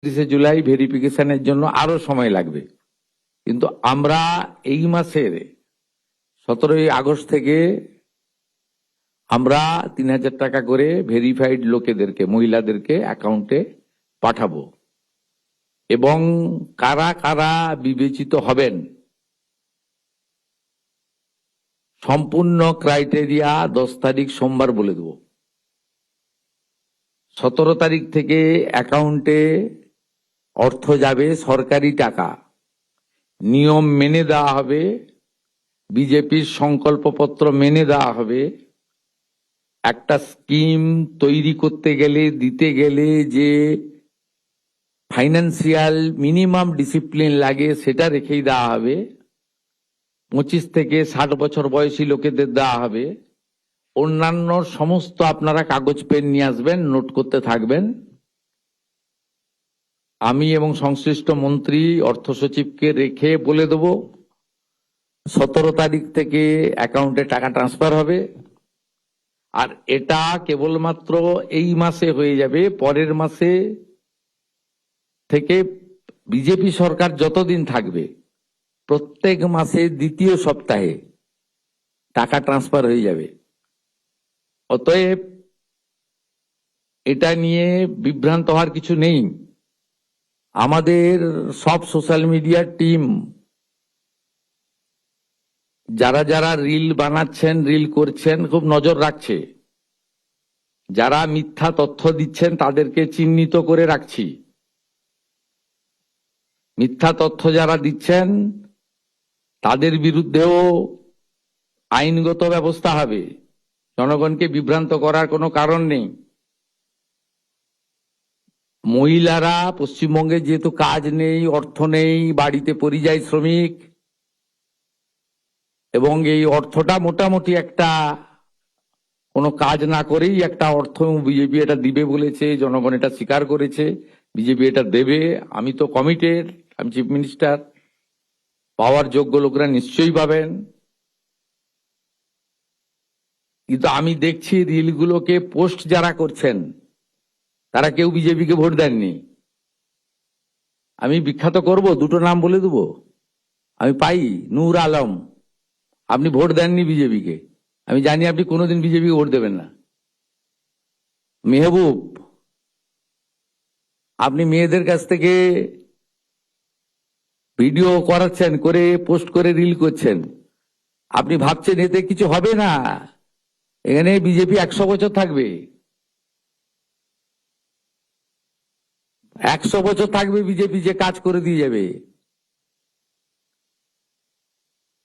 জুলাই ভেরিফিকেশনের জন্য আরো সময় লাগবে, কিন্তু আমরা এই মাসের 17ই আগস্ট থেকে আমরা 3000 টাকা করে ভেরিফাইড লোকেদেরকে, মহিলাদেরকে অ্যাকাউন্টে পাঠাবো। এবং কারা কারা বিবেচিত হবেন সম্পূর্ণ ক্রাইটেরিয়া 10 তারিখ সোমবার বলে দেব। 17 তারিখ থেকে অ্যাকাউন্টে অর্থ যাবে, সরকারি টাকা, নিয়ম মেনে দেওয়া হবে, বিজেপির সংকল্পপত্র মেনে দেওয়া হবে। একটা স্কিম তৈরি করতে গেলে, দিতে গেলে যে ফাইন্যান্সিয়াল মিনিমাম ডিসিপ্লিন লাগে সেটা রেখেই দেওয়া হবে। 25 থেকে 60 বছর বয়সী লোকেদের দেওয়া হবে। অন্যান্য সমস্ত আপনারা কাগজ পেন নিয়ে আসবেন, নোট করতে থাকবেন। আমি এবং সংশ্লিষ্ট মন্ত্রী অর্থ সচিবকে রেখে বলে দেব 17 তারিখ থেকে অ্যাকাউন্টে টাকা ট্রান্সফার হবে। আর এটা কেবলমাত্র এই মাসে হয়ে যাবে, পরের মাসে থেকে বিজেপি সরকার যতদিন থাকবে প্রত্যেক মাসে দ্বিতীয় সপ্তাহে টাকা ট্রান্সফার হয়ে যাবে। অতএব এটা নিয়ে বিভ্রান্ত হওয়ার কিছু নেই। আমাদের সব সোশ্যাল মিডিয়ার টিম যারা যারা রিল বানাচ্ছেন, রিল করছেন, খুব নজর রাখছে। যারা মিথ্যা তথ্য দিচ্ছেন তাদেরকে চিহ্নিত করে রাখছি। মিথ্যা তথ্য যারা দিচ্ছেন তাদের বিরুদ্ধেও আইনগত ব্যবস্থা হবে। জনগণকে বিভ্রান্ত করার কোনো কারণ নেই। মহিলারা পশ্চিমবঙ্গে যেহেতু কাজ নেই, অর্থ নেই, বাড়িতে পরিযায়ী শ্রমিক, এবং এই অর্থটা মোটামুটি একটা কোনো কাজ না করেই একটা অর্থ বিজেপি এটা দিবে বলেছে, জনগণ এটা স্বীকার করেছে, বিজেপি এটা দেবে। আমি তো কমিটেড, আমি চিফ মিনিস্টার, পাওয়ার যোগ্য লোকরা নিশ্চয়ই পাবেন। কিন্তু আমি দেখছি রিলগুলোকে পোস্ট যারা করছেন তারা কেউ বিজেপিকে ভোট দেননি। আমি বিখ্যাত করব, দুটো নাম বলে দেবো। আমি পাই নূর আলম, আপনি ভোট দেননি বিজেপিকে, আমি জানি আপনি কোনোদিন বিজেপিকে ভোট দেবেন না। মেহবুব, আপনি মেয়েদের কাছ থেকে ভিডিও করাচ্ছেন, করে পোস্ট করে রিল করছেন, আপনি ভাবছেন এতে কিছু হবে না। এখানে বিজেপি 100 বছর থাকবে, 100 বছর থাকবে বিজেপি, যে কাজ করে দিয়ে যাবে।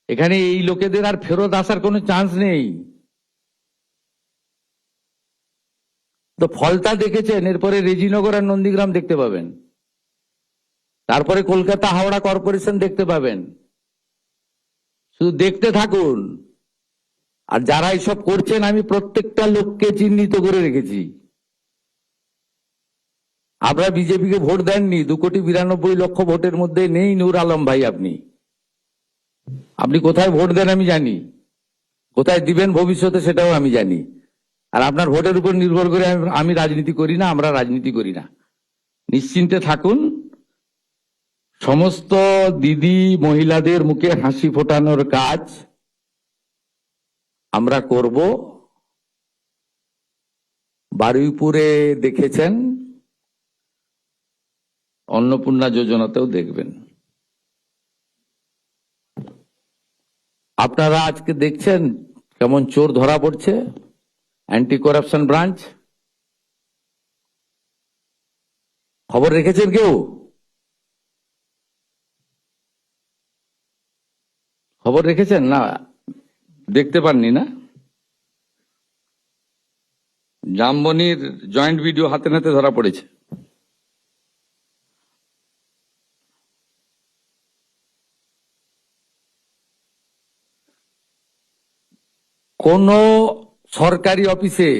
এখানে এই লোকেদের আর ফেরত আসার কোনো চান্স নেই। তো ফলতা দেখেছেন, এরপরে রেজিনগর আর নন্দীগ্রাম দেখতে পাবেন, তারপরে কলকাতা হাওড়া কর্পোরেশন দেখতে পাবেন। শুধু দেখতে থাকুন। আর যারা এইসব করছেন আমি প্রত্যেকটা লোককে চিহ্নিত করে রেখেছি। আপনারা বিজেপিকে ভোট দেননি, 2,92,00,000 ভোটের মধ্যে নেই নূর আলম ভাই। আপনি কোথায় ভোট দেন আমি জানি, কোথায় দিবেন ভবিষ্যতে সেটাও আমি জানি। আর আপনার ভোটের উপর নির্ভর করে আমি রাজনীতি করি না, আমরা রাজনীতি করি না। নিশ্চিন্তে থাকুন। সমস্ত দিদি মহিলাদের মুখে হাসি ফোটানোর কাজ আমরা করব। বারুইপুরে দেখেছেন, অন্নপূর্ণা যোজনাতেও দেখবেন। আপনারা আজকে দেখছেন কেমন চোর ধরা পড়ছে। অ্যান্টি করাপশন ব্রাঞ্চ, খবর রেখেছেন কেউ? খবর রেখেছেন না? দেখতে পাননি না? জামবনির জয়েন্ট ভিডিও হাতে নাতে ধরা পড়েছে। কোন সরকারি অফিসে,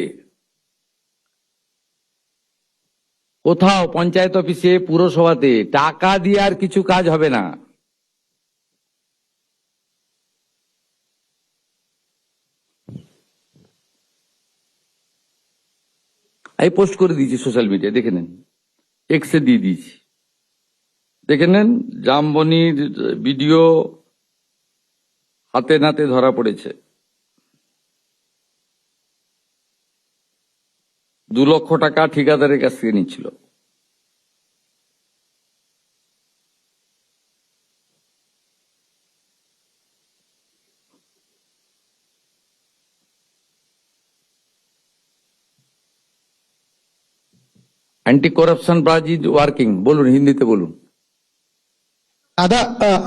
কোথাও পঞ্চায়েত অফিসে, পুরসভাতে টাকা দিয়ে আর কিছু কাজ হবে না। আমি পোস্ট করে দিয়েছি সোশ্যাল মিডিয়া, দেখে নেন, এক্সে দিয়ে দিয়েছি। দেখে নেন জামবনির ভিডিও হাতে নাতে ধরা পড়েছে। 2 লক্ষ টাকা ঠিকাদারের কাছ থেকে নিচ্ছিল। Anti corruption branch is working. बोलून हिंदीते बोलून। दादा,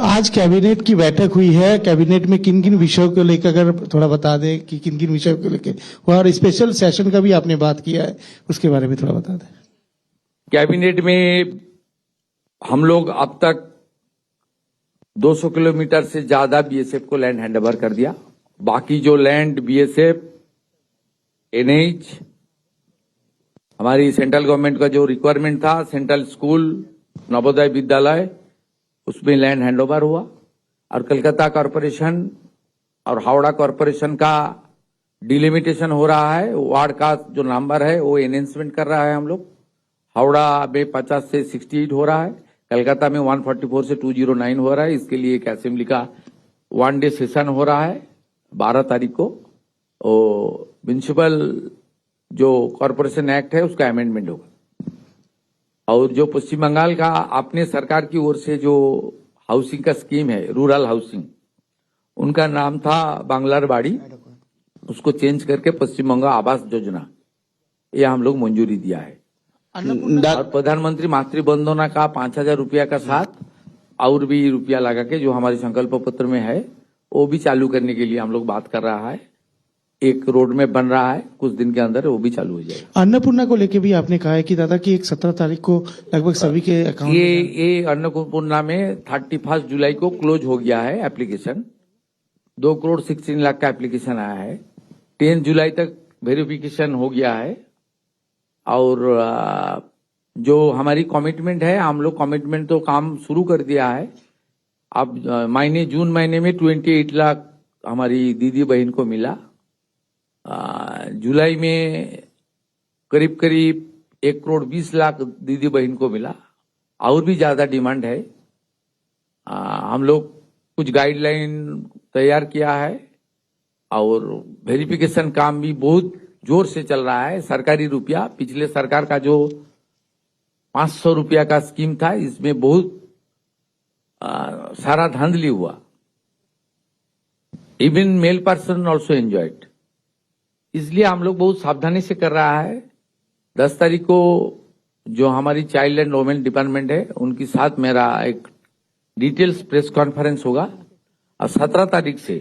आज कैबिनेट की बैठक हुई है। कैबिनेट में किन किन विषयों को लेकर अगर थोड़ा बता दें कि किन किन विषयों को लेकर हुआ, और स्पेशल सेशन का भी आपने बात किया है, उसके बारे में थोड़ा बता दें। कैबिनेट में हम लोग अब तक 200 किलोमीटर से ज्यादा बीएसएफ को लैंड हैंडओवर कर दिया। बाकी जो लैंड बीएसएफ, एनएच, हमारी सेंट्रल गवर्नमेंट का जो रिक्वायरमेंट था, सेंट्रल स्कूल, नवोदय विद्यालय, उसमें लैंड हैंडओवर हुआ। और कलकत्ता कॉरपोरेशन और हावड़ा कॉरपोरेशन का डिलिमिटेशन हो रहा है। वार्ड का जो नंबर है वो एनहेंसमेंट कर रहा है हम लोग। हावड़ा में 50 से 68 हो रहा है, कलकत्ता में 144 से 209 हो रहा है। इसके लिए एक असेंबली का 1 डे सेशन हो रहा है 12 तारीख को। म्युनिसिपल जो कॉरपोरेशन एक्ट है उसका अमेंडमेंट होगा। और जो पश्चिम बंगाल का अपने सरकार की ओर से जो हाउसिंग का स्कीम है, रूरल हाउसिंग, उनका नाम था बांग्लार बाड़ी, उसको चेंज करके पश्चिम बंगाल आवास योजना, ये हम लोग मंजूरी दिया है। और प्रधानमंत्री मातृ वंदना का 5,000 रुपया का साथ और भी रुपया लगा के जो हमारे संकल्प पत्र में है वो भी चालू करने के लिए हम लोग बात कर रहा है। एक रोड में बन रहा है, कुछ दिन के अंदर वो भी चालू हो जाएगा। अन्नपूर्णा को लेके भी आपने कहा है कि दादा कि 17 तारीख को लगभग सभी के अकाउंट ये अन्नपूर्णा में 31 जुलाई को क्लोज हो गया है एप्लीकेशन। 2 करोड़ 16 लाख का एप्लीकेशन आया है। 10 जुलाई तक वेरिफिकेशन हो गया है। और जो हमारी कमिटमेंट है, हम लोग कमिटमेंट तो काम शुरू कर दिया है। अब जून महीने में 28 लाख हमारी दीदी बहन को मिला। जुलाई में करीब करीब 1 करोड़ 20 लाख दीदी बहन को मिला। और भी ज्यादा डिमांड है। हम लोग कुछ गाइडलाइन तैयार किया है और वेरिफिकेशन काम भी बहुत जोर से चल रहा है। सरकारी रुपया, पिछले सरकार का जो 500 रुपया का स्कीम था, इसमें बहुत सारा धांधली हुआ। Even male person also enjoyed. इसलिए हम लोग बहुत सावधानी से कर रहा है। 10 तारीख को जो हमारी चाइल्ड एंड वुमेन डिपार्टमेंट है उनके साथ मेरा एक डिटेल्स प्रेस कॉन्फ्रेंस होगा। और 17 तारीख से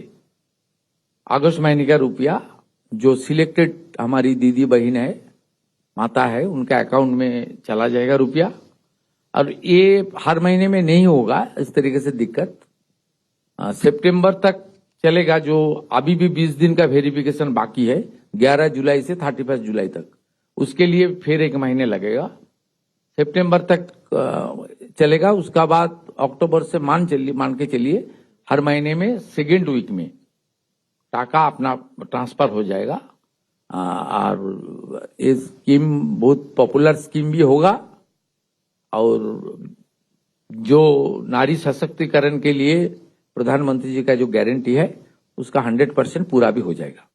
अगस्त महीने का रुपया जो सिलेक्टेड हमारी दीदी बहन है, माता है, उनके अकाउंट में चला जाएगा रुपया। और ये हर महीने में नहीं होगा इस तरीके से दिक्कत। सितंबर तक चलेगा। जो अभी भी 20 दिन का वेरिफिकेशन बाकी है, 11 जुलाई से 31 जुलाई तक, उसके लिए फिर 1 महीने लगेगा। सितंबर तक चलेगा। उसका बाद अक्टूबर से मान के चलिए हर महीने में सेकेंड वीक में टाका अपना ट्रांसफर हो जाएगा। और ये स्कीम बहुत पॉपुलर स्कीम भी होगा। और जो नारी सशक्तिकरण के लिए प्रधानमंत्री जी का जो गारंटी है उसका 100% पूरा भी हो जाएगा।